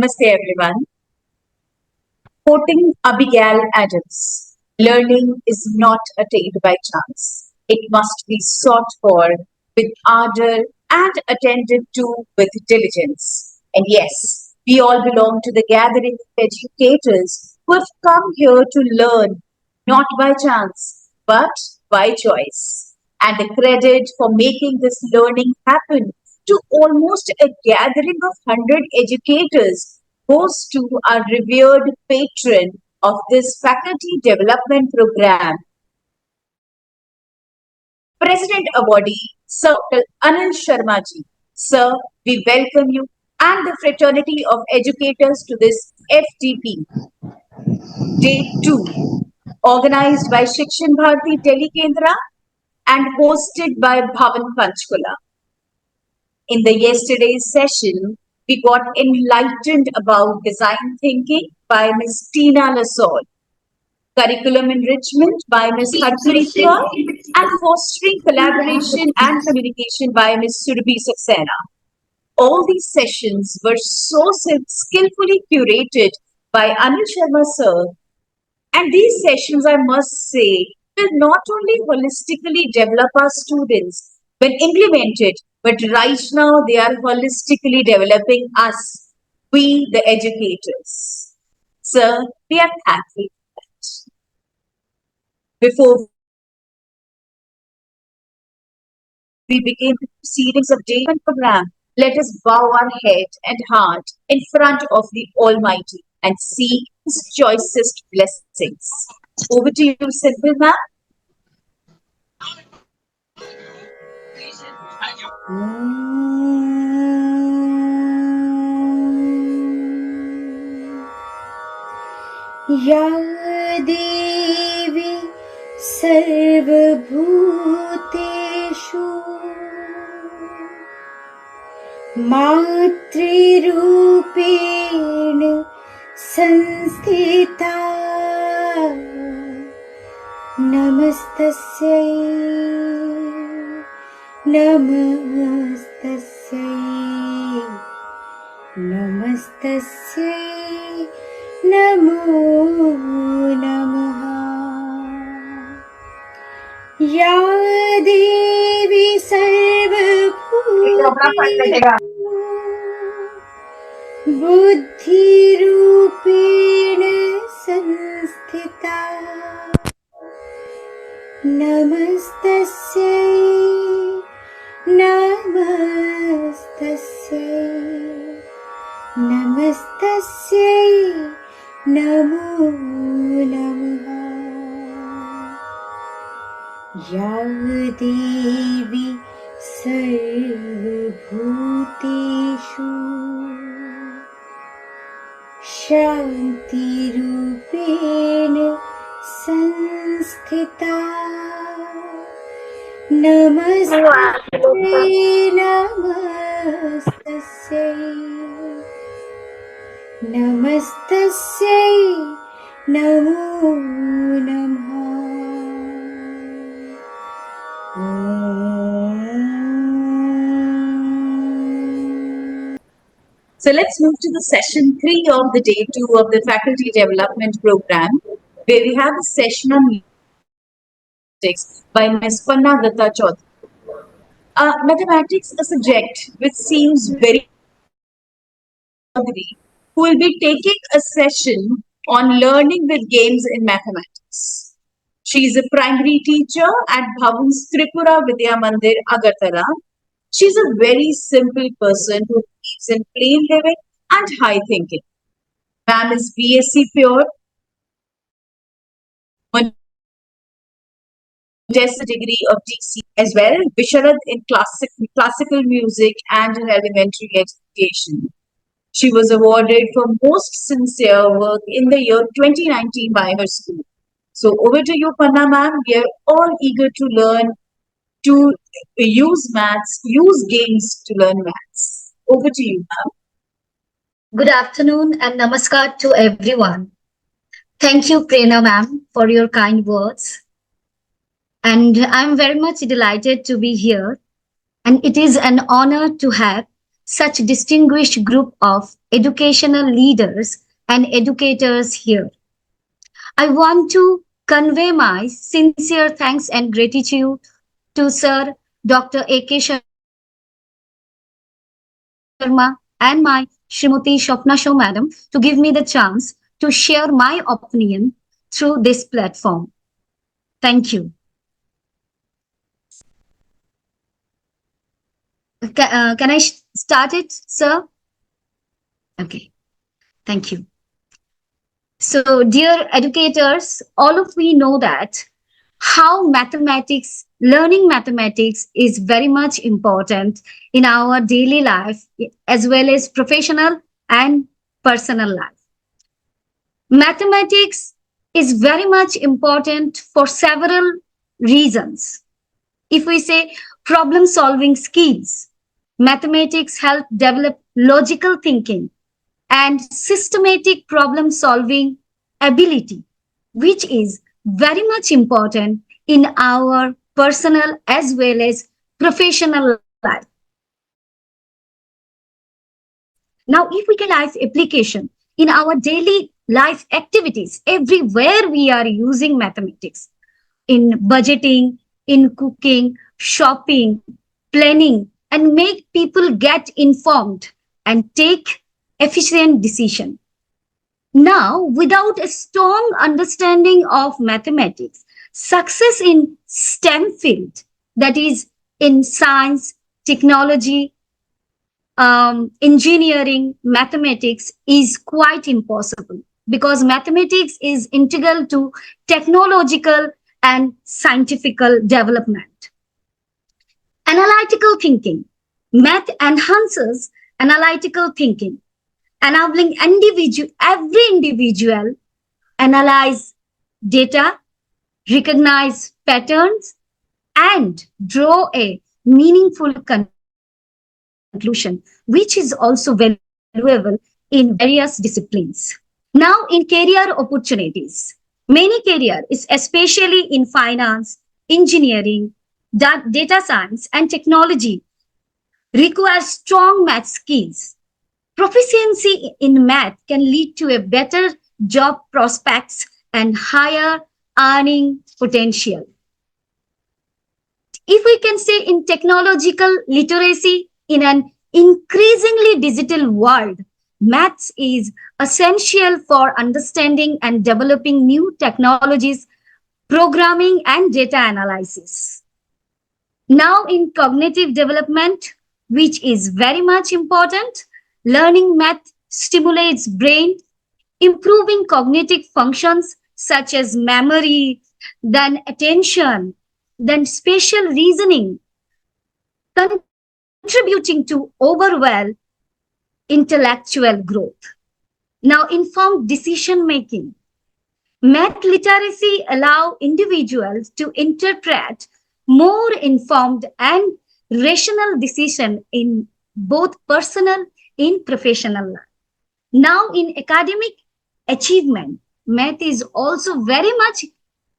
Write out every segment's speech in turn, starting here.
Namaste everyone. Quoting Abigail Adams, learning is not attained by chance. It must be sought for with ardor and attended to with diligence. And yes, we all belong to the gathering of educators who have come here to learn, not by chance, but by choice. And the credit for making this learning happen to almost a gathering of 100 educators goes to our revered patron of this faculty development program, President Awardee, Sir Dr. Anil Sharma ji. Sir, we welcome you and the fraternity of educators to this FTP Day 2, organized by Shikshan Bharati Delhi Kendra and hosted by Bhavan Panchkula. In the yesterday's session, we got enlightened about design thinking by Ms. Tina Lasol, curriculum enrichment by Ms. Harpreet Kaur, and fostering collaboration and communication by Ms. Surabhi Saxena. All these sessions were so skillfully curated by Anil Sharma sir, and these sessions, I must say, will not only holistically develop our students when implemented, but right now they are holistically developing us, we the educators. Sir, we are thankful for that. Before we begin the proceedings of day one program, let us bow our head and heart in front of the Almighty and seek His choicest blessings. Over to you, Simple Ma'am. या देवी सर्वभूतेषु मातृरूपेण संस्थिता नमस्तस्यै नमस्तस्यै नमस्तस्यै नमो नमः या देवी सर्वभूतेषु बुद्धिरूपेण संस्थिता नमस्तस्यै नमस्तस्यै नमस्तस्यै नमो नमः या देवी सर्वभूतेषु शान्तिरूपेण संस्थिता नमस्ते नमस्तस्यै नमस्तस्यै नमो नमः So let's move to the session 3 of the day 2 of the faculty development program, where we have a session on mathematics by Ms. Panna Datta Chaudhary. Mathematics, a subject which seems very who will be taking a session on learning with games in mathematics. She is a primary teacher at Bhavan's Tripura Vidya Mandir, Agartala. She's a very simple person who believes in plain living and high thinking. Ma'am is BSc Pure, Modesta degree of DC as well, Visharad in classical music and in elementary education. She was awarded for most sincere work in the year 2019 by her school. So over to you, Panna ma'am. We are all eager to learn to use maths, use games to learn maths. Over to you, ma'am. Good afternoon and namaskar to everyone. Thank you, Prerna ma'am, for your kind words. And I'm very much delighted to be here. And it is an honor to have such distinguished group of educational leaders and educators here. I want to convey my sincere thanks and gratitude to Sir Dr. A.K. Sharma and my Shrimati Shopna Show Madam to give me the chance to share my opinion through this platform. Thank you. Can I start it, sir? Okay, thank you. So, dear educators, all of we know that how mathematics, learning mathematics is very much important in our daily life as well as professional and personal life. Mathematics is very much important for several reasons. If we say problem solving skills, mathematics help develop logical thinking and systematic problem solving ability, which is very much important in our personal as well as professional life. Now, if we can say mathematics is life application in our daily life activities, everywhere we are using mathematics in budgeting, in cooking, shopping, planning, and make people get informed and take efficient decision. Now, without a strong understanding of mathematics, success in STEM field, that is in science, technology, engineering, mathematics is quite impossible because mathematics is integral to technological and scientific development. Analytical thinking. Math enhances analytical thinking, enabling every individual analyze data, recognize patterns, and draw a meaningful conclusion, which is also valuable in various disciplines. Now, in career opportunities, many careers, especially in finance, engineering, data science, and technology, require strong math skills. Proficiency in math can lead to a better job prospects and higher earning potential. If we can say in technological literacy in an increasingly digital world, maths is essential for understanding and developing new technologies, programming, and data analysis. Now, in cognitive development, which is very much important, learning math stimulates brain, improving cognitive functions such as memory, then attention, then spatial reasoning, contributing to overall intellectual growth. Now, informed decision making. Math literacy allow individuals to interpret more informed and rational decision in both personal and professional life. Now, in academic achievement, math is also very much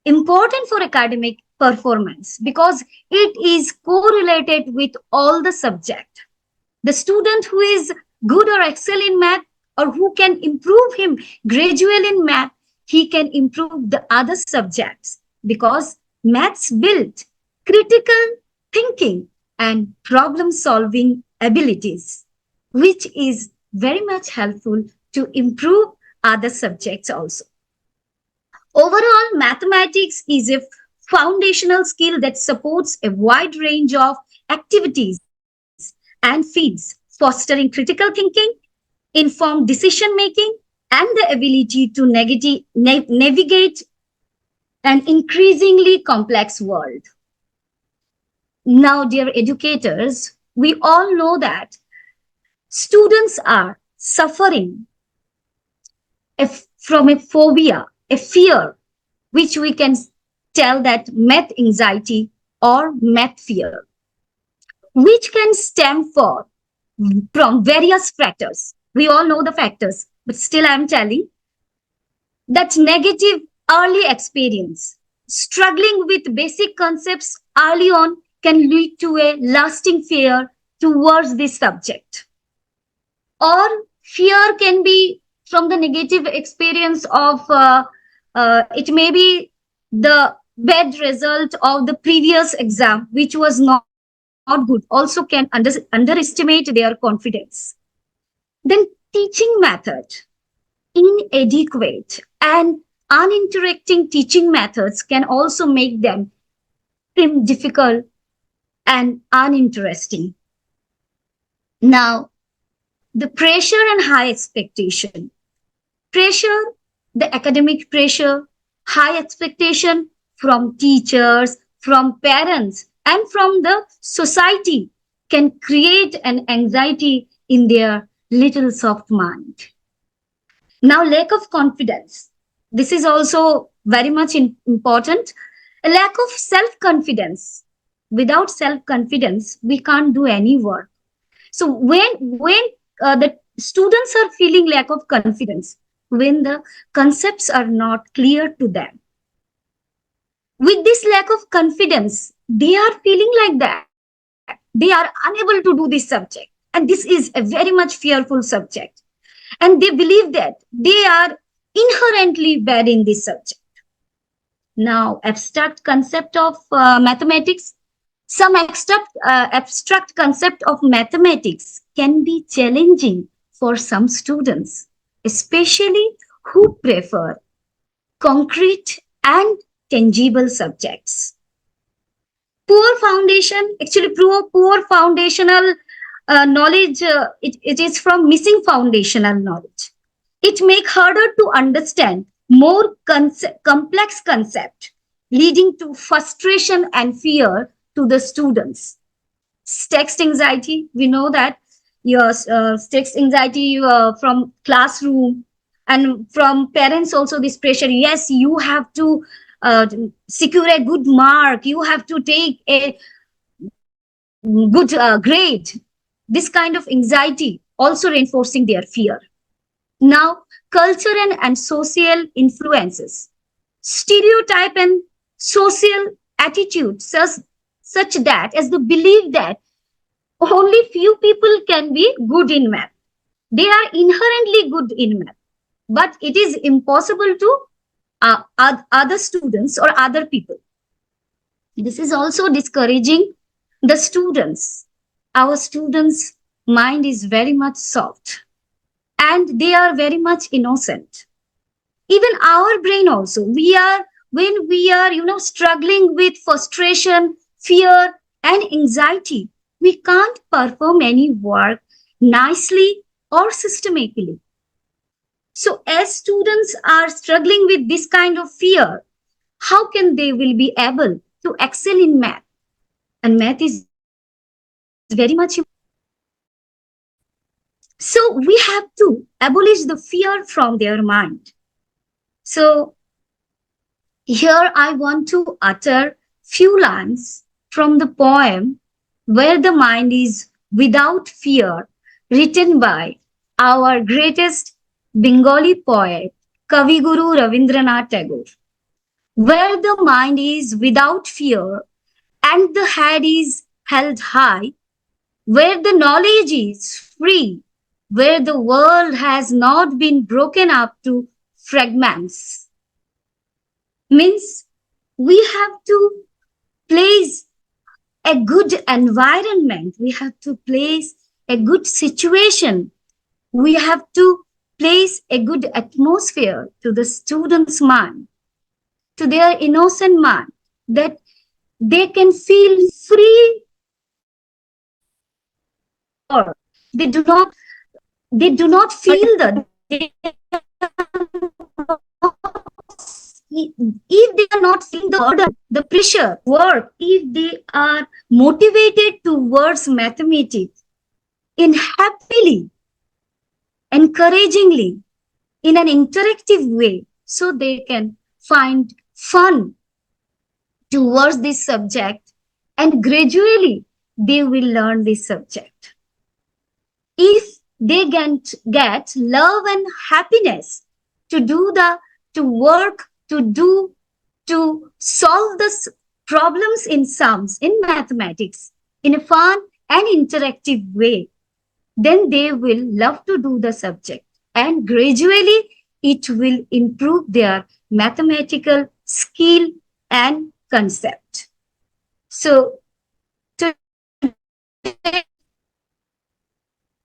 important for academic performance because it is correlated with all the subject. The student who is good or excel in math or who can improve him gradually in math, he can improve the other subjects because maths build critical thinking and problem solving abilities, which is very much helpful to improve other subjects also. Overall, mathematics is a foundational skill that supports a wide range of activities and fields, fostering critical thinking, informed decision making, and the ability to navigate an increasingly complex world. Now, dear educators, we all know that students are suffering from a phobia, a fear, which we can tell that math anxiety or math fear, which can stem from various factors. We all know the factors, but still I'm telling that negative early experience, struggling with basic concepts early on can lead to a lasting fear towards this subject. Or fear can be from the negative experience of it may be the bad result of the previous exam which was not good, also can underestimate their confidence. Then teaching method, inadequate and uninteracting teaching methods can also make them seem difficult and uninteresting. Now, the pressure and high expectation. Pressure, the academic pressure, high expectation from teachers, from parents, and from the society can create an anxiety in their little soft mind. Now, lack of confidence. This is also very much important. A lack of self confidence. Without self confidence, we can't do any work. So when the students are feeling lack of confidence, when the concepts are not clear to them, with this lack of confidence, they are feeling like that they are unable to do this subject, and this is a very much fearful subject, and they believe that they are inherently bad in this subject. Now, abstract concept of mathematics. Some abstract concept of mathematics can be challenging for some students, especially who prefer concrete and tangible subjects. Poor foundation, actually, poor foundational knowledge, it is from missing foundational knowledge. It make harder to understand more complex concept, leading to frustration and fear to the students. Text anxiety, we know that your text anxiety from classroom and from parents also, this pressure, yes, you have to secure a good mark, you have to take a good grade. This kind of anxiety also reinforcing their fear. Now, culture and social influences, stereotype and social attitudes such that as the belief that only few people can be good in math. They are inherently good in math, but it is impossible to other students or other people. This is also discouraging the students. Our students' mind is very much soft and they are very much innocent. Even our brain also, we are, when we are, struggling with frustration, fear, and anxiety, we can't perform any work nicely or systematically. So as students are struggling with this kind of fear, how can they will be able to excel in math? And math is very much important. So we have to abolish the fear from their mind. So here I want to utter few lines from the poem Where the Mind is Without Fear, written by our greatest Bengali poet, Kaviguru Ravindranath Tagore. Where the mind is without fear and the head is held high, where the knowledge is free, where the world has not been broken up to fragments. Means we have to place a good environment, we have to place a good situation, we have to place a good atmosphere to the student's mind, to their innocent mind, that they can feel free or they do not feel if they are not feeling the burden, the pressure work, if they are motivated towards mathematics in happily, encouragingly, in an interactive way, so they can find fun towards this subject, and gradually they will learn this subject. If they get love and happiness to do the to work to do to solve the problems in sums in mathematics in a fun and interactive way, then they will love to do the subject, and gradually it will improve their mathematical skill and concept. So today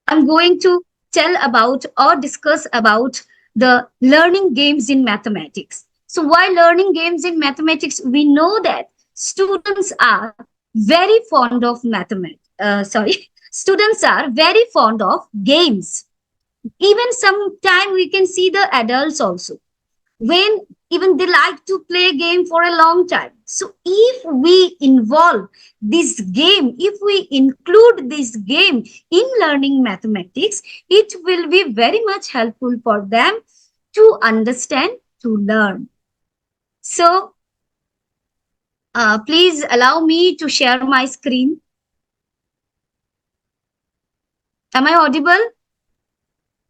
I'm going to tell about or discuss about the learning games in mathematics. So while learning games in mathematics, we know that students are very fond of mathematics. Students are very fond of games. Even sometime we can see the adults also, when even they like to play a game for a long time. So if we involve this game, if we include this game in learning mathematics, it will be very much helpful for them to understand, to learn. So please allow me to share my screen. Am I audible?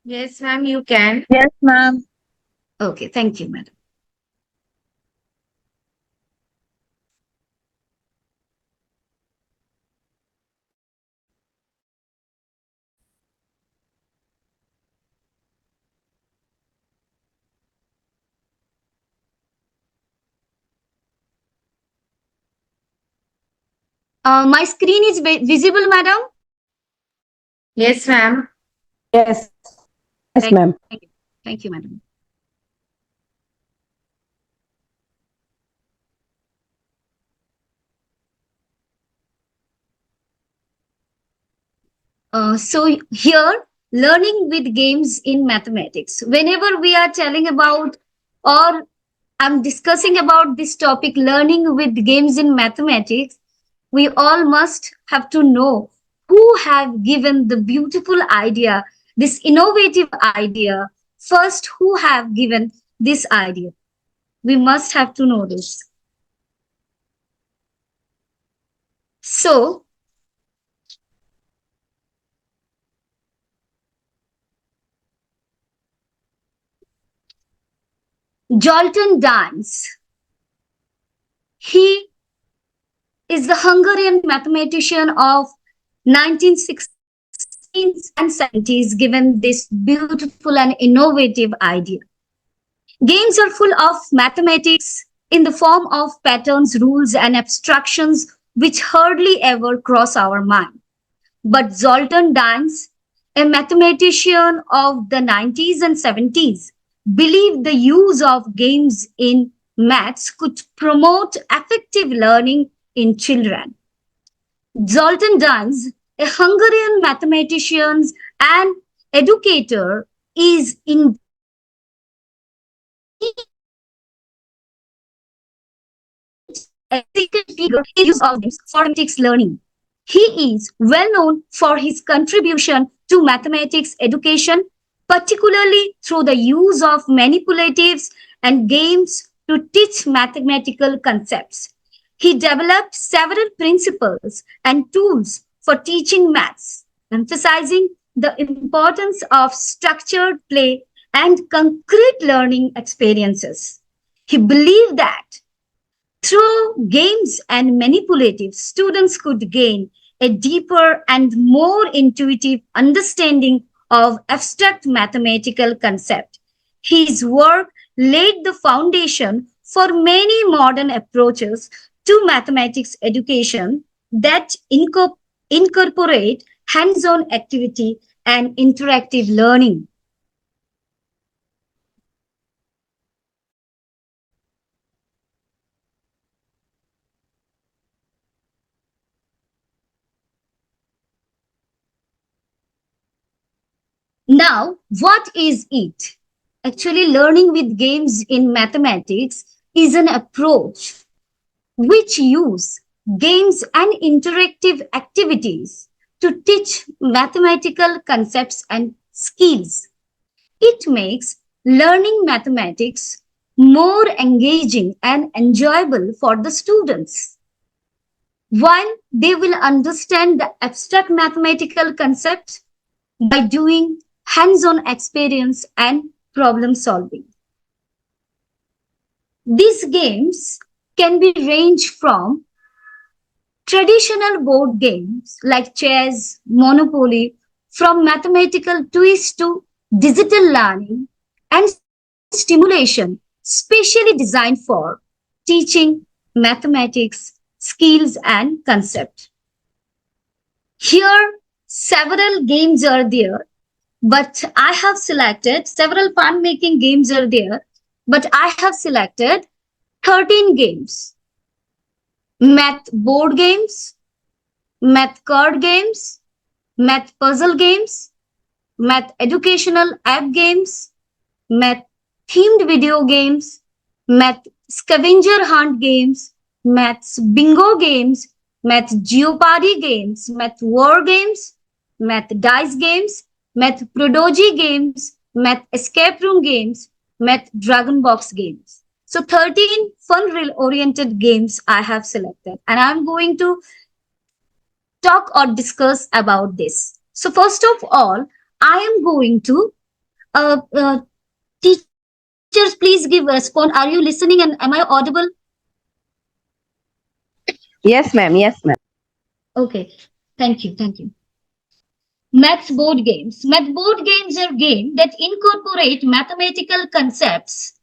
Yes, ma'am, you can. Yes, ma'am. Okay, thank you, madam. My screen is visible, madam. Yes, ma'am. Yes. Yes, Thank ma'am. you. Thank you, madam. So here, learning with games in mathematics. Whenever we are telling about or I'm discussing about this topic, learning with games in mathematics, we all must have to know who have given the beautiful idea, this innovative idea. First, who have given this idea? We must have to know this. So, Jolton Dance, he is the Hungarian mathematician of 1960s and 70s, given this beautiful and innovative idea. Games are full of mathematics in the form of patterns, rules, and abstractions which hardly ever cross our mind. But Zoltan Dines, a mathematician of the 90s and 70s, believed the use of games in maths could promote effective learning in children. Zoltan Dines, a Hungarian mathematician and educator, is indeed a significant figure in the use of games for mathematics learning. He is well known for his contribution to mathematics education, particularly through the use of manipulatives and games to teach mathematical concepts. He developed several principles and tools for teaching maths, emphasizing the importance of structured play and concrete learning experiences. He believed that through games and manipulative, students could gain a deeper and more intuitive understanding of abstract mathematical concepts. His work laid the foundation for many modern approaches to mathematics education that incorporate hands-on activity and interactive learning. Now, what is it? Actually, learning with games in mathematics is an approach which use games and interactive activities to teach mathematical concepts and skills. It makes learning mathematics more engaging and enjoyable for the students. While they will understand the abstract mathematical concepts by doing hands-on experience and problem solving. These games can be ranged from traditional board games like chess, monopoly, from mathematical twist to digital learning and stimulation, specially designed for teaching mathematics, skills, and concept. Here, several games are there, but I have selected several fun making games are there, but I have selected 13 games: math board games, math card games, math puzzle games, math educational app games, math themed video games, math scavenger hunt games, maths bingo games, math jeopardy games, math war games, math dice games, math prodigy games, math escape room games, math dragon box games. So 13 fun oriented games I have selected, and I'm going to talk or discuss about this. So first of all, I am going to teachers, please give a response. Are you listening and am I audible? Yes, ma'am. Yes, ma'am. Okay. Thank you. Thank you. Maths board games. Math board games are games that incorporate mathematical concepts,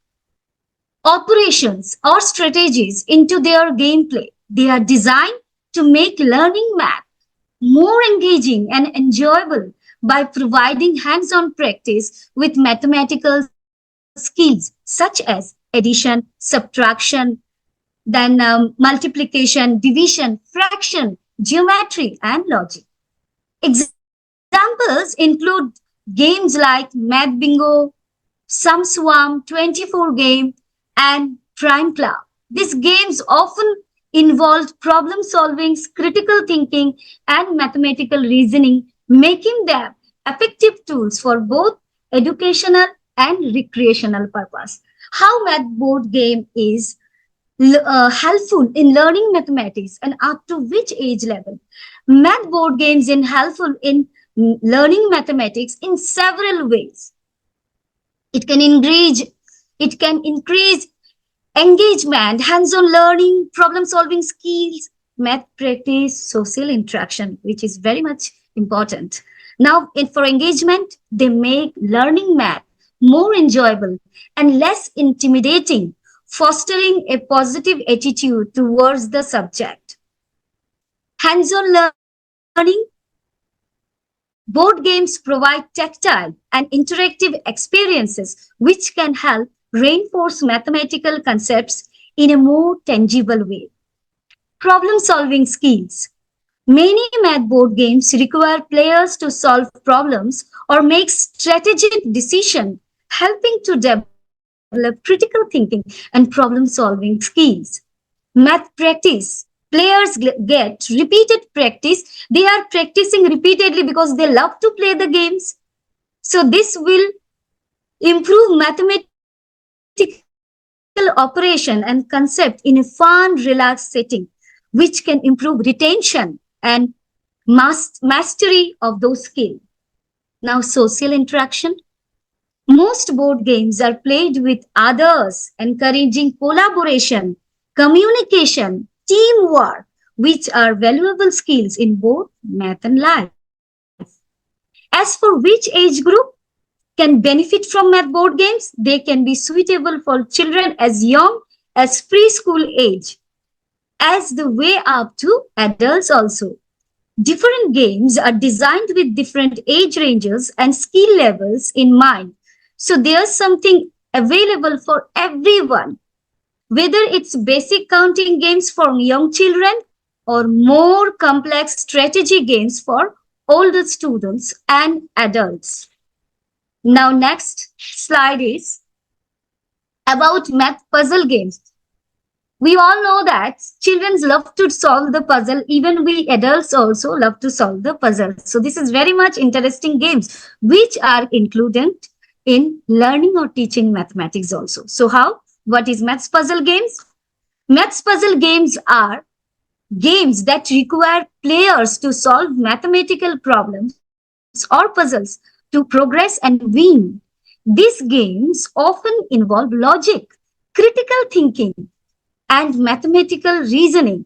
operations, or strategies into their gameplay. They are designed to make learning math more engaging and enjoyable by providing hands on practice with mathematical skills such as addition, subtraction, then multiplication, division, fraction, geometry, and logic. Examples include games like Math Bingo, Sum Swam, 24 Game, and Prime Club. These games often involve problem solving, critical thinking, and mathematical reasoning, making them effective tools for both educational and recreational purpose. How math board game is helpful in learning mathematics and up to which age level? Math board games are helpful in learning mathematics in several ways. It can engage, it can increase engagement, hands-on learning, problem-solving skills, math practice, social interaction, which is very much important. Now, for engagement, they make learning math more enjoyable and less intimidating, fostering a positive attitude towards the subject. Hands-on learning. Board games provide tactile and interactive experiences which can help reinforce mathematical concepts in a more tangible way. Problem solving skills. Many math board games require players to solve problems or make strategic decisions, helping to develop critical thinking and problem solving skills. Math practice. Players get repeated practice. They are practicing repeatedly because they love to play the games. So this will improve mathematical operation and concept in a fun, relaxed setting, which can improve retention and mastery of those skills. Now, social interaction. Most board games are played with others, encouraging collaboration, communication, teamwork, which are valuable skills in both math and life. As for which age group can benefit from math board games, they can be suitable for children as young as preschool age, as the way up to adults also. Different games are designed with different age ranges and skill levels in mind. So there's something available for everyone, whether it's basic counting games for young children or more complex strategy games for older students and adults. Now, next slide is about math puzzle games. We all know that children love to solve the puzzle. Even we adults also love to solve the puzzle. So this is very much interesting games which are included in learning or teaching mathematics also. So how? What is maths puzzle games? Maths puzzle games are games that require players to solve mathematical problems or puzzles to progress and win. These games often involve logic, critical thinking, and mathematical reasoning.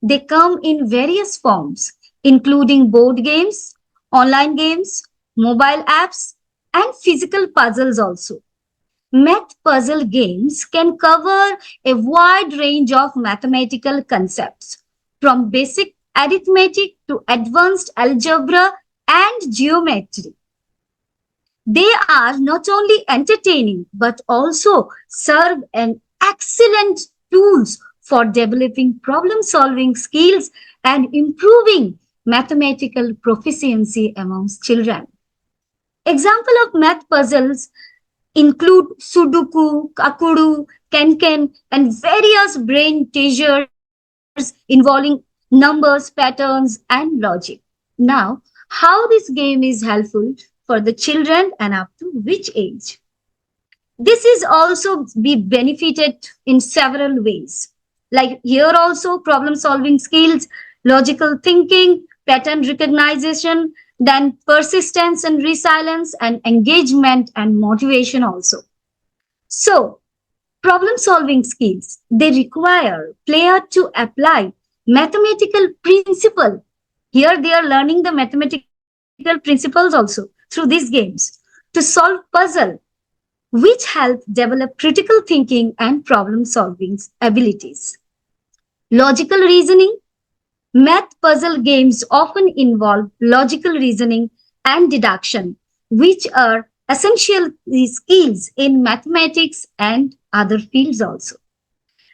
They come in various forms, including board games online games, mobile apps, and physical puzzles also. Math puzzle games can cover a wide range of mathematical concepts, from basic arithmetic to advanced algebra and geometry. They are not only entertaining but also serve an excellent tools for developing problem solving skills and improving mathematical proficiency amongst children. Example of math puzzles include Sudoku, Kakuru, Kenken, and various brain teasers involving numbers, patterns, and logic. Now, how this game is helpful for the children and up to which age? This is also be benefited in several ways. Like here also problem solving skills, logical thinking, pattern recognition, then persistence and resilience and engagement and motivation also. So problem solving skills, they require player to apply mathematical principle. Here they are learning the mathematical principles also through these games to solve puzzle which help develop critical thinking and problem solving abilities. Logical reasoning. Math puzzle games often involve logical reasoning and deduction, which are essential skills in mathematics and other fields also.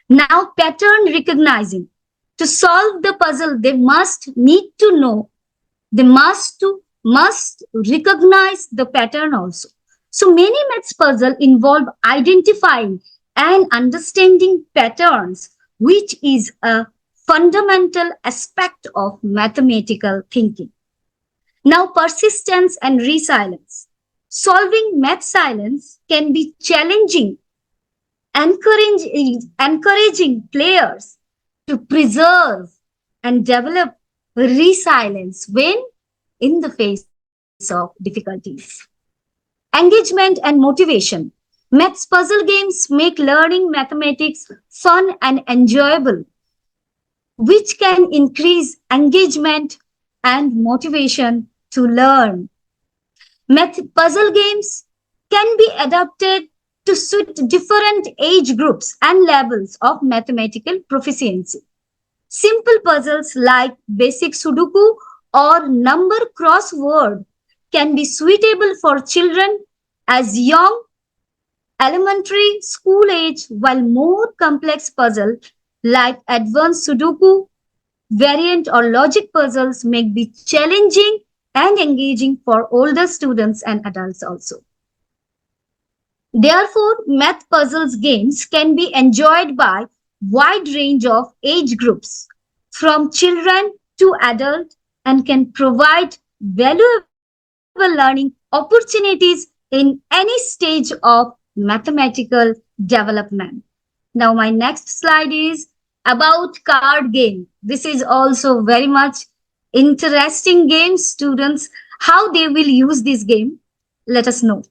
Now, pattern recognizing. To solve the puzzle, they must need to know, they must recognize the pattern also. So many maths puzzle involve identifying and understanding patterns, which is a fundamental aspect of mathematical thinking. Now, persistence and resilience. Solving math silence can be challenging, encouraging players to preserve and develop resilience when in the face of difficulties. Engagement and motivation. Maths puzzle games make learning mathematics fun and enjoyable, which can increase engagement and motivation to learn. Math puzzle games can be adapted to suit different age groups and levels of mathematical proficiency. Simple puzzles like basic Sudoku or number crossword can be suitable for children as young elementary school age, while more complex puzzles like advanced Sudoku, variant or logic puzzles may be challenging and engaging for older students and adults also. Therefore, math puzzles games can be enjoyed by wide range of age groups from children to adult and can provide valuable learning opportunities in any stage of mathematical development. Now my next slide is about card game. This is also very much interesting game. Students, how they will use this game, let us know.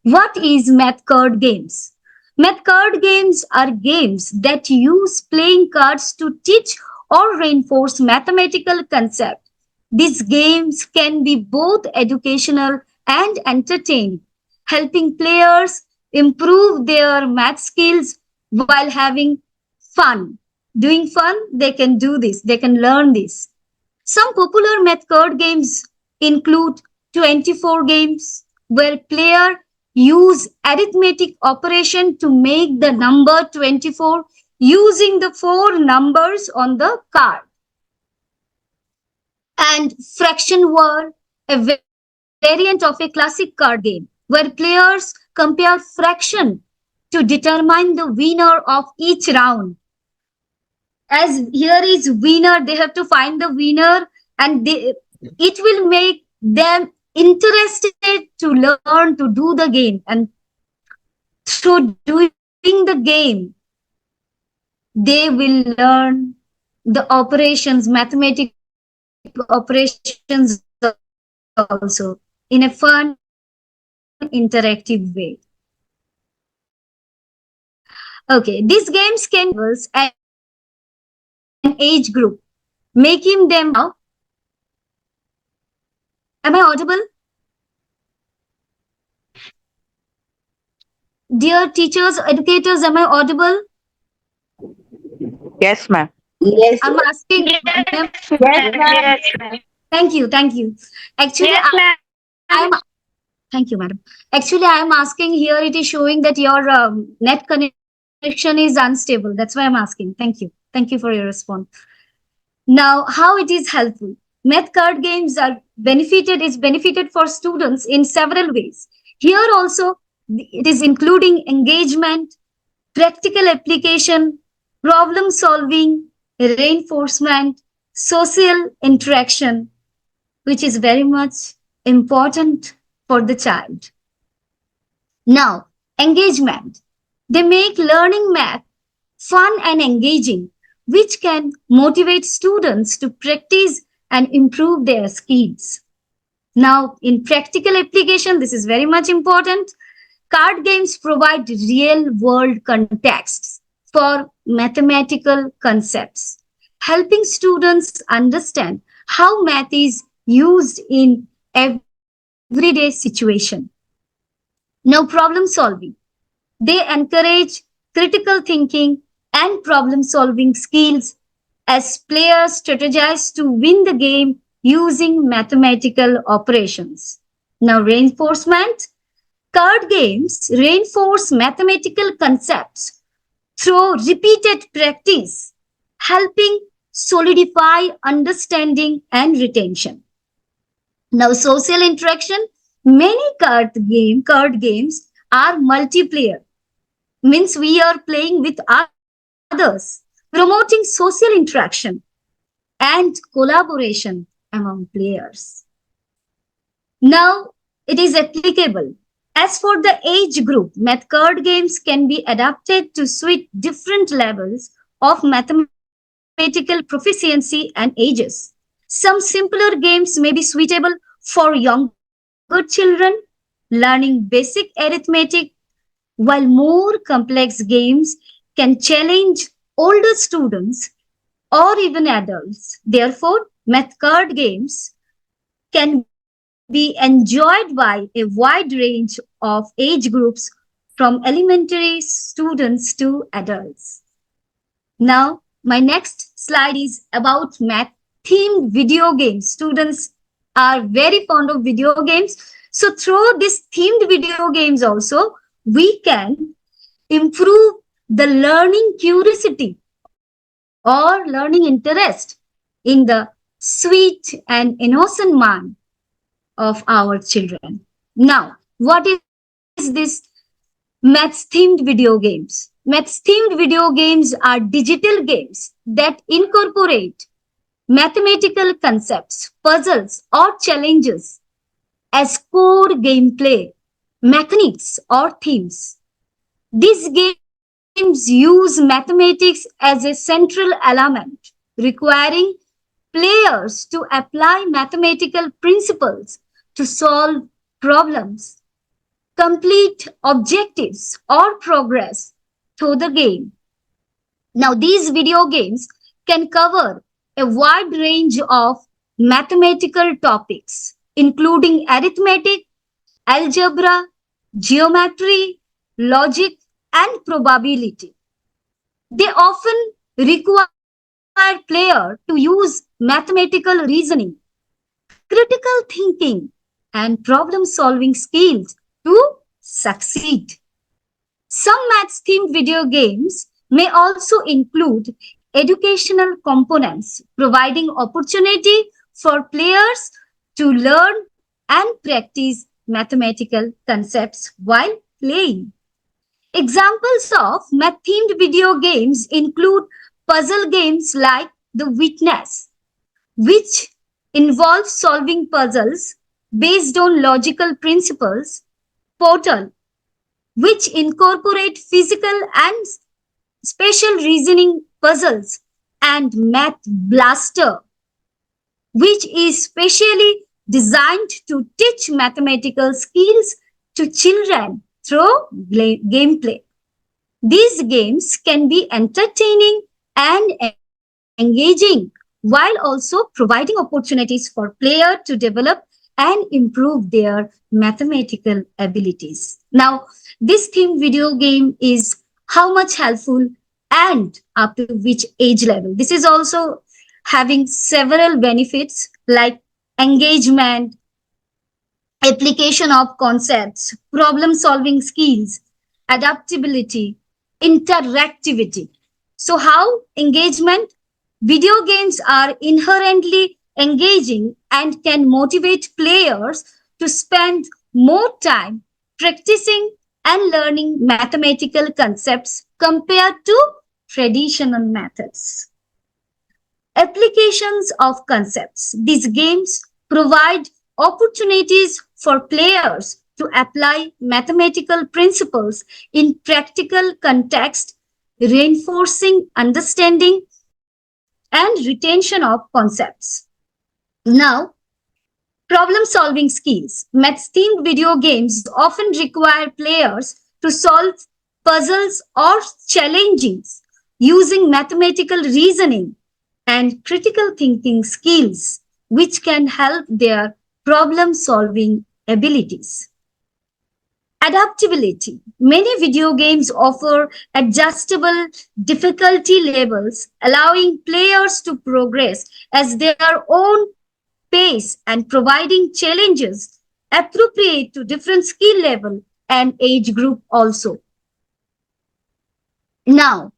What is math card games? Math card games are games that use playing cards to teach or reinforce mathematical concepts. These games can be both educational and entertaining, helping players improve their math skills while having fun. Doing fun, they can do this, they can learn this. Some popular math card games include 24 games, where player use arithmetic operation to make the number 24 using the four numbers on the card. And fraction war, a variant of a classic card game, where players compare fraction to determine the winner of each round. As here is winner, they have to find the winner, and it will make them interested to learn to do the game, and through doing the game they will learn the operations, mathematical operations also in a fun interactive way. Okay, these games can be an age group, making them Am I audible? Dear teachers, educators, am I audible? Yes, ma'am. Yes, I'm asking. yes, ma'am. Thank you, thank you. Actually, I'm thank you, madam. Actually, I am asking here. It is showing that your net connection is unstable. That's why I'm asking. Thank you. Thank you for your response. Now, how it is helpful? Math card games are benefited is benefited for students in several ways. Here also, it is including engagement, practical application, problem solving, reinforcement, social interaction, which is very much important for the child. Now, engagement. They make learning math fun and engaging, which can motivate students to practice and improve their skills. Now, in practical application, this is very much important. Card games provide real world contexts for mathematical concepts, helping students understand how math is used in everyday situation. Now, problem solving. They encourage critical thinking and problem solving skills as players strategize to win the game using mathematical operations. Now, reinforcement. Card games reinforce mathematical concepts through repeated practice, helping solidify understanding and retention. Now, social interaction. Many card games are multiplayer, means we are playing with others, promoting social interaction and collaboration among players. Now, it is applicable. As for the age group, math card games can be adapted to suit different levels of mathematical proficiency and ages. Some simpler games may be suitable for younger children learning basic arithmetic, while more complex games can challenge older students or even adults. Therefore, math card games can be enjoyed by a wide range of age groups from elementary students to adults. Now, my next slide is about math themed video games. Students are very fond of video games. So, through these themed video games, also, we can improve the learning curiosity or learning interest in the sweet and innocent mind of our children. Now, what is this maths themed video games? Maths themed video games are digital games that incorporate mathematical concepts, puzzles, or challenges as core gameplay mechanics or themes. These games use mathematics as a central element, requiring players to apply mathematical principles to solve problems, complete objectives, or progress through the game. Now, these video games can cover a wide range of mathematical topics, including arithmetic, algebra, geometry, logic, and probability. They often require player to use mathematical reasoning, critical thinking, and problem solving skills to succeed. Some maths themed video games may also include educational components, providing opportunity for players to learn and practice mathematical concepts while playing. Examples of math themed video games include puzzle games like The Witness, which involves solving puzzles based on logical principles, Portal, which incorporate physical and spatial reasoning puzzles, and Math Blaster, which is specially designed to teach mathematical skills to children through gameplay. These games can be entertaining and engaging while also providing opportunities for players to develop and improve their mathematical abilities. Now, this theme video game is how much helpful and up to which age level. This is also having several benefits like engagement, application of concepts, problem solving skills, adaptability, interactivity. So, how engagement? Video games are inherently engaging and can motivate players to spend more time practicing and learning mathematical concepts compared to traditional methods. Applications of concepts. These games provide opportunities for players to apply mathematical principles in practical context, reinforcing understanding and retention of concepts. Now, problem solving skills. Math themed video games often require players to solve puzzles or challenges using mathematical reasoning and critical thinking skills, which can help their problem solving abilities. Adaptability. Many video games offer adjustable difficulty levels, allowing players to progress as their own pace and providing challenges appropriate to different skill level and age group also. Now,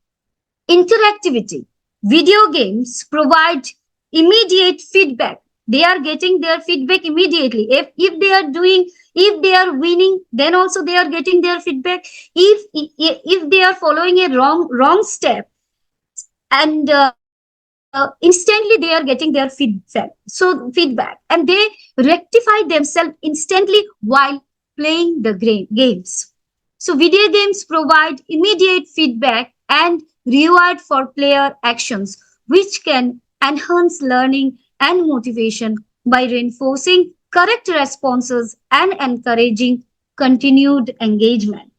interactivity. Video games provide immediate feedback. They are getting their feedback immediately. If they are doing, if they are winning, then also they are getting their feedback. If they are following a wrong step, and instantly they are getting their feedback, and they rectify themselves instantly while playing the games. So video games provide immediate feedback and reward for player actions, which can enhance learning and motivation by reinforcing correct responses and encouraging continued engagement.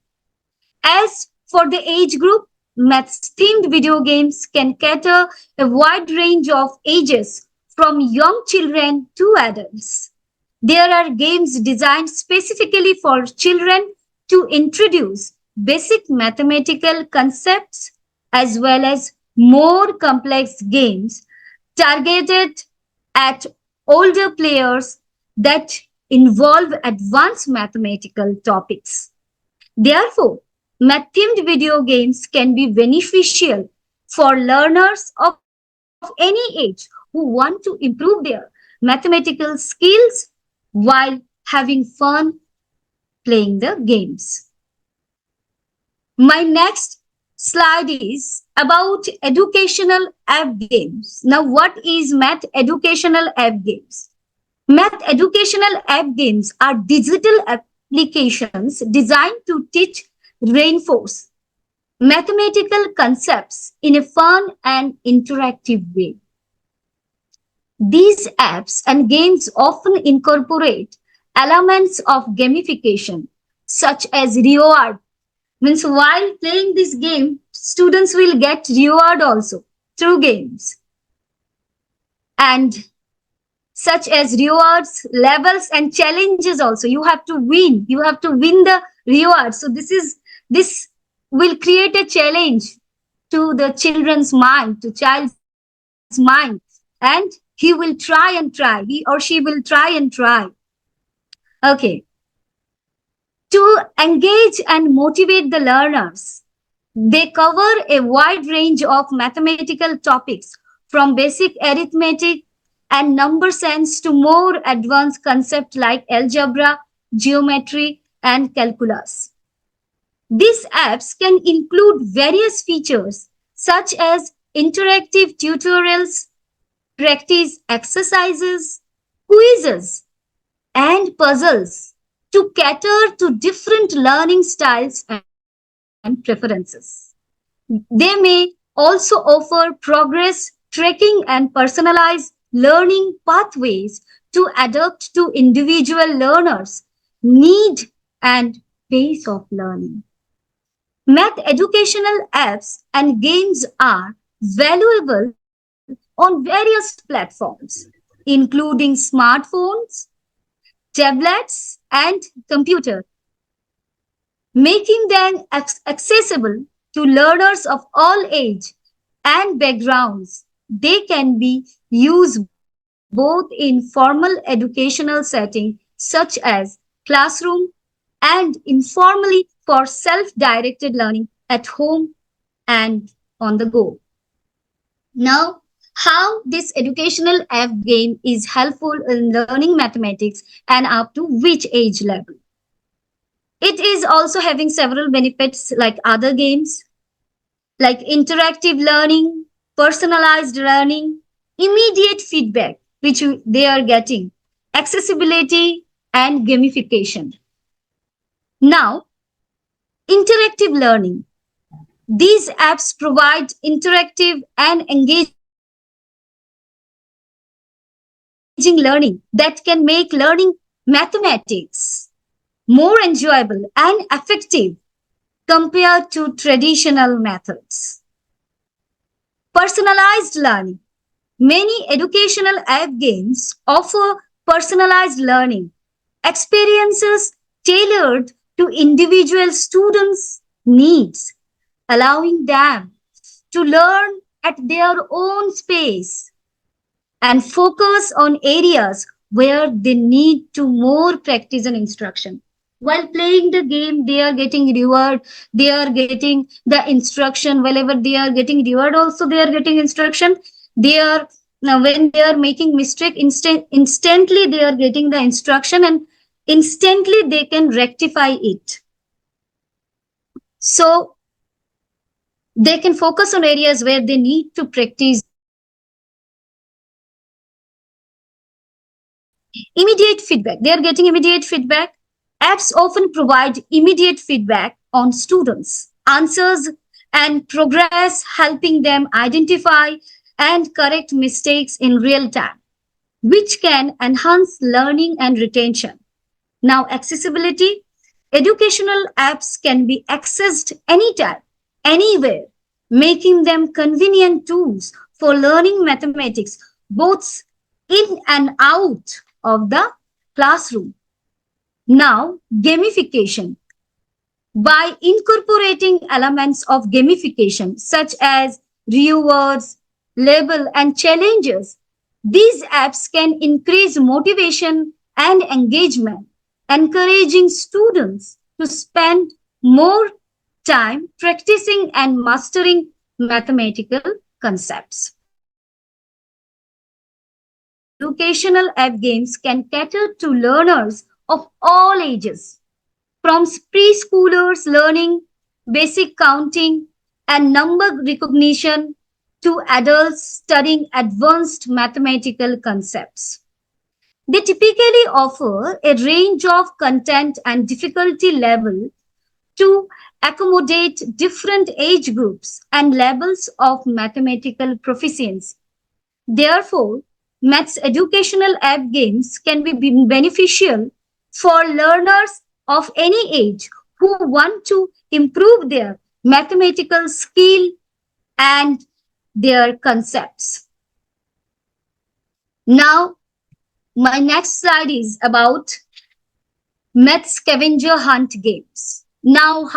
As for the age group, maths themed video games can cater a wide range of ages from young children to adults. There are games designed specifically for children to introduce basic mathematical concepts as well as more complex games targeted at older players that involve advanced mathematical topics. Therefore, math themed video games can be beneficial for learners of any age who want to improve their mathematical skills while having fun playing the games. My next slide is about educational app games. Now, what is math educational app games? Math educational app games are digital applications designed to teach, reinforce mathematical concepts in a fun and interactive way. These apps and games often incorporate elements of gamification, such as reward. Means while playing this game, students will get reward also through games. And such as rewards, levels, and challenges also. You have to win. You have to win the reward. So this will create a challenge to the children's mind, to child's mind, and he will try and try. He or she will try and try. Okay. To engage and motivate the learners, they cover a wide range of mathematical topics from basic arithmetic and number sense to more advanced concepts like algebra, geometry, and calculus. These apps can include various features such as interactive tutorials, practice exercises, quizzes, and puzzles to cater to different learning styles and preferences. They may also offer progress tracking and personalized learning pathways to adapt to individual learners' need and pace of learning. Math educational apps and games are valuable on various platforms, including smartphones, tablets, and computer, making them accessible to learners of all age and backgrounds. They can be used both in formal educational setting such as classroom and informally for self-directed learning at home and on the go. Now, how this educational app game is helpful in learning mathematics and up to which age level. It is also having several benefits like other games, like interactive learning, personalized learning, immediate feedback, which they are getting, accessibility, and gamification. Now, interactive learning. These apps provide interactive and engaging learning that can make learning mathematics more enjoyable and effective compared to traditional methods. Personalized learning. Many educational app games offer personalized learning experiences tailored to individual students' needs, allowing them to learn at their own pace and focus on areas where they need to more practice and instruction. While playing the game, they are getting reward, they are getting the instruction. Whenever they are getting reward, also they are getting instruction. They are now when they are making mistake, instantly they are getting the instruction and instantly they can rectify it. So they can focus on areas where they need to practice. Immediate feedback. They are getting immediate feedback. Apps often provide immediate feedback on students' answers and progress, helping them identify and correct mistakes in real time, which can enhance learning and retention. Now, accessibility. Educational apps can be accessed anytime, anywhere, making them convenient tools for learning mathematics, both in and out of the classroom. Now, gamification. By incorporating elements of gamification such as rewards, label, and challenges, these apps can increase motivation and engagement, encouraging students to spend more time practicing and mastering mathematical concepts. Educational app games can cater to learners of all ages, from preschoolers learning basic counting and number recognition to adults studying advanced mathematical concepts. They typically offer a range of content and difficulty level to accommodate different age groups and levels of mathematical proficiency. Therefore, maths educational app games can be beneficial for learners of any age who want to improve their mathematical skill and their concepts. Now, my next slide is about math scavenger hunt games. Now,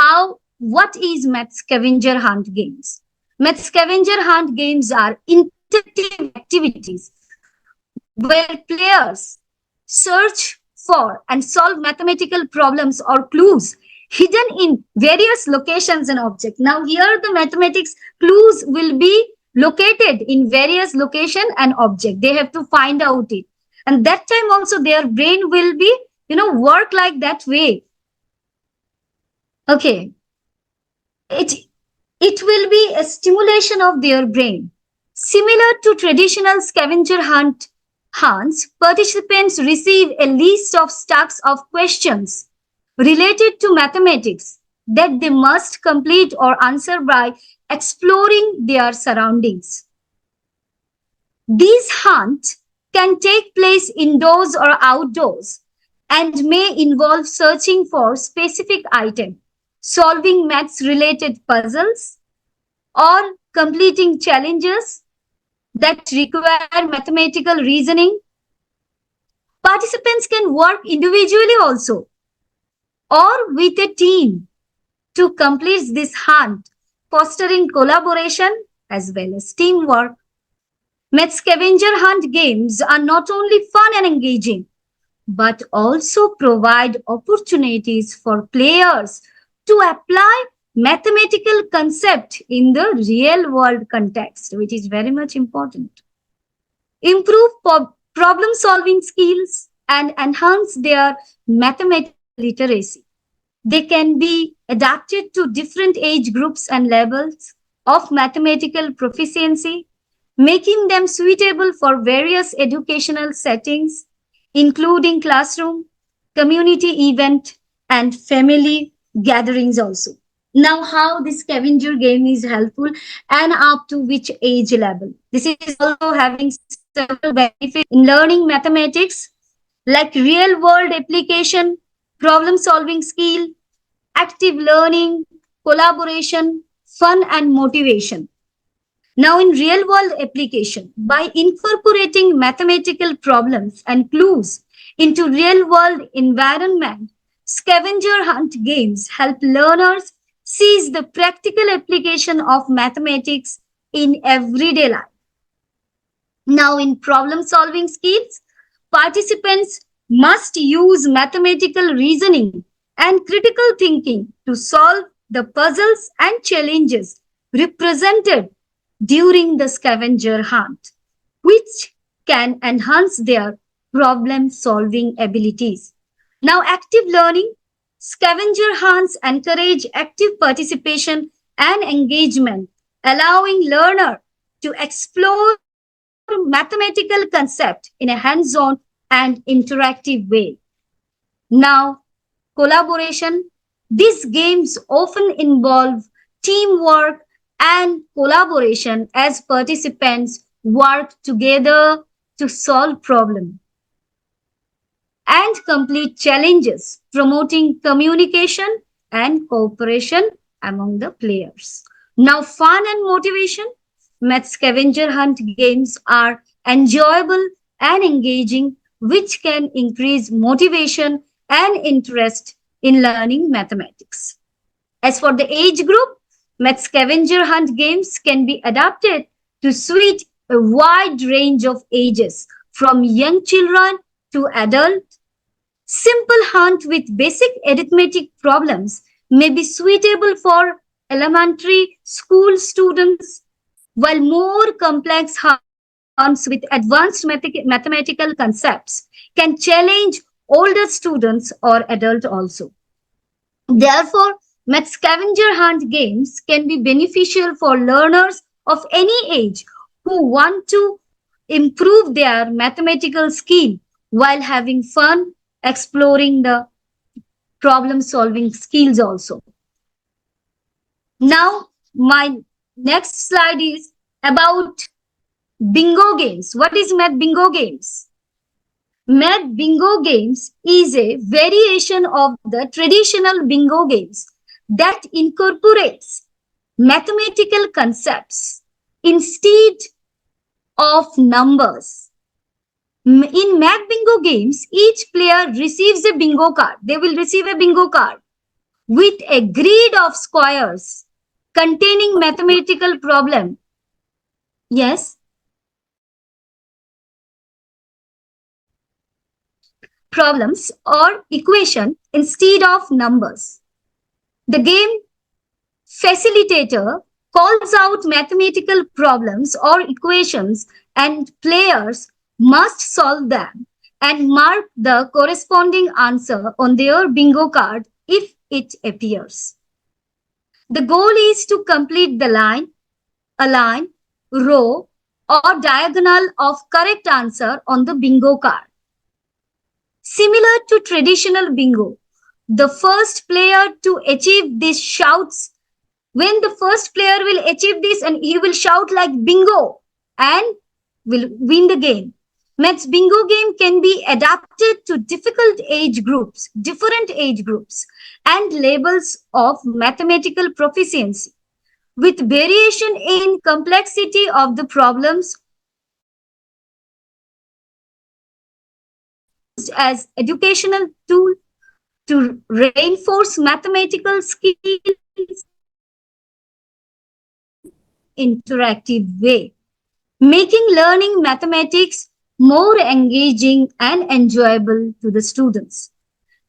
what is math scavenger hunt games? Math scavenger hunt games are interactive activities where players search for and solve mathematical problems or clues hidden in various locations and objects. Now, here the mathematics clues will be located in various location and object. They have to find out it. And that time also their brain will be, work like that way. Okay. It, it will be a stimulation of their brain. Similar to traditional scavenger hunts, participants receive a list of stacks of questions related to mathematics that they must complete or answer by exploring their surroundings. These hunts can take place indoors or outdoors and may involve searching for specific items, solving maths related puzzles, or completing challenges that require mathematical reasoning. Participants can work individually also or with a team to complete this hunt, fostering collaboration as well as teamwork. Met scavenger hunt games are not only fun and engaging, but also provide opportunities for players to apply mathematical concept in the real world context, which is very much important. Improve problem solving skills and enhance their mathematical literacy. They can be adapted to different age groups and levels of mathematical proficiency, making them suitable for various educational settings, including classroom, community event, and family gatherings also. Now, how this scavenger game is helpful and up to which age level. This is also having several benefits in learning mathematics like real world application, problem solving skill, active learning, collaboration, fun, and motivation. Now, in real world application, by incorporating mathematical problems and clues into real world environment, scavenger hunt games help learners seize the practical application of mathematics in everyday life. Now, in problem solving skills, participants must use mathematical reasoning and critical thinking to solve the puzzles and challenges represented during the scavenger hunt, which can enhance their problem solving abilities. Now, active learning, scavenger hunts encourage active participation and engagement, allowing learner to explore mathematical concept in a hands-on and interactive way. Now, collaboration. These games often involve teamwork and collaboration as participants work together to solve problems and complete challenges, promoting communication and cooperation among the players. Now, fun and motivation. Math scavenger hunt games are enjoyable and engaging, which can increase motivation and interest in learning mathematics. As for the age group, math scavenger hunt games can be adapted to suit a wide range of ages, from young children to adults. Simple hunt with basic arithmetic problems may be suitable for elementary school students, while more complex hunts with advanced mathematical concepts can challenge older students or adults also. Therefore, math scavenger hunt games can be beneficial for learners of any age who want to improve their mathematical skill while having fun exploring the problem solving skills also. Now, my next slide is about bingo games. What is math bingo games? Math bingo games is a variation of the traditional bingo games that incorporates mathematical concepts instead of numbers. In math bingo games, each player receives a bingo card. They will receive a bingo card with a grid of squares containing mathematical problem. Yes. Problems or equation instead of numbers. The game facilitator calls out mathematical problems or equations and players must solve them and mark the corresponding answer on their bingo card if it appears. The goal is to complete the line, a line, row, or diagonal of correct answer on the bingo card. Similar to traditional bingo, the first player to achieve this shouts, when the first player will achieve this and he will shout like bingo and will win the game. Maths bingo game can be adapted to difficult age groups, different age groups, and levels of mathematical proficiency, with variation in complexity of the problems used as educational tool to reinforce mathematical skills interactive way, making learning mathematics more engaging and enjoyable to the students.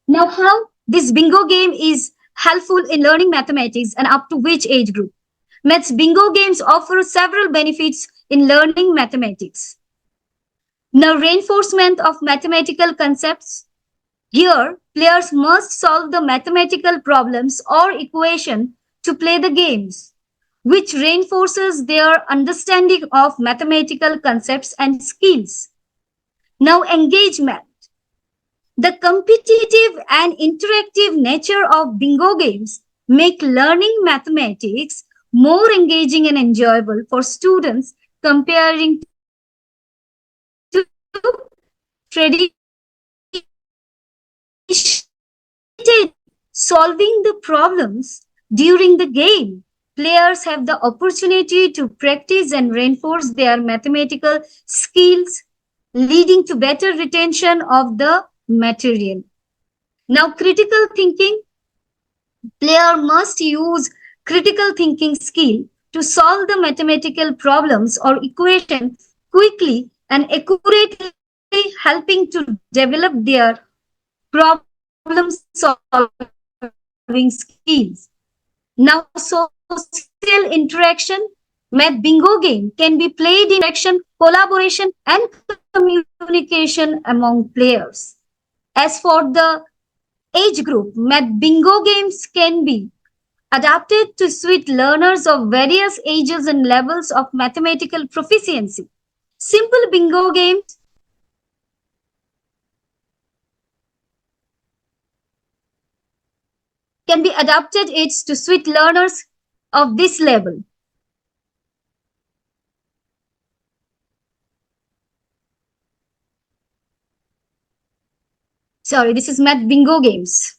Now, how this bingo game is helpful in learning mathematics and up to which age group? Maths bingo games offer several benefits in learning mathematics. Now, reinforcement of mathematical concepts. Here, players must solve the mathematical problems or equation to play the games, which reinforces their understanding of mathematical concepts and skills. Now, engagement. The competitive and interactive nature of bingo games make learning mathematics more engaging and enjoyable for students comparing to traditional solving the problems during the game. Players have the opportunity to practice and reinforce their mathematical skills, leading to better retention of the material. Now, critical thinking. Player must use critical thinking skill to solve the mathematical problems or equation quickly and accurately, helping to develop their problem solving skills. Now, social interaction. Math bingo game can be played in social interaction, collaboration, and communication among players. As for the age group, math bingo games can be adapted to suit learners of various ages and levels of mathematical proficiency. Simple bingo games can be adapted it to suit learners of this level. Sorry, this is math bingo games.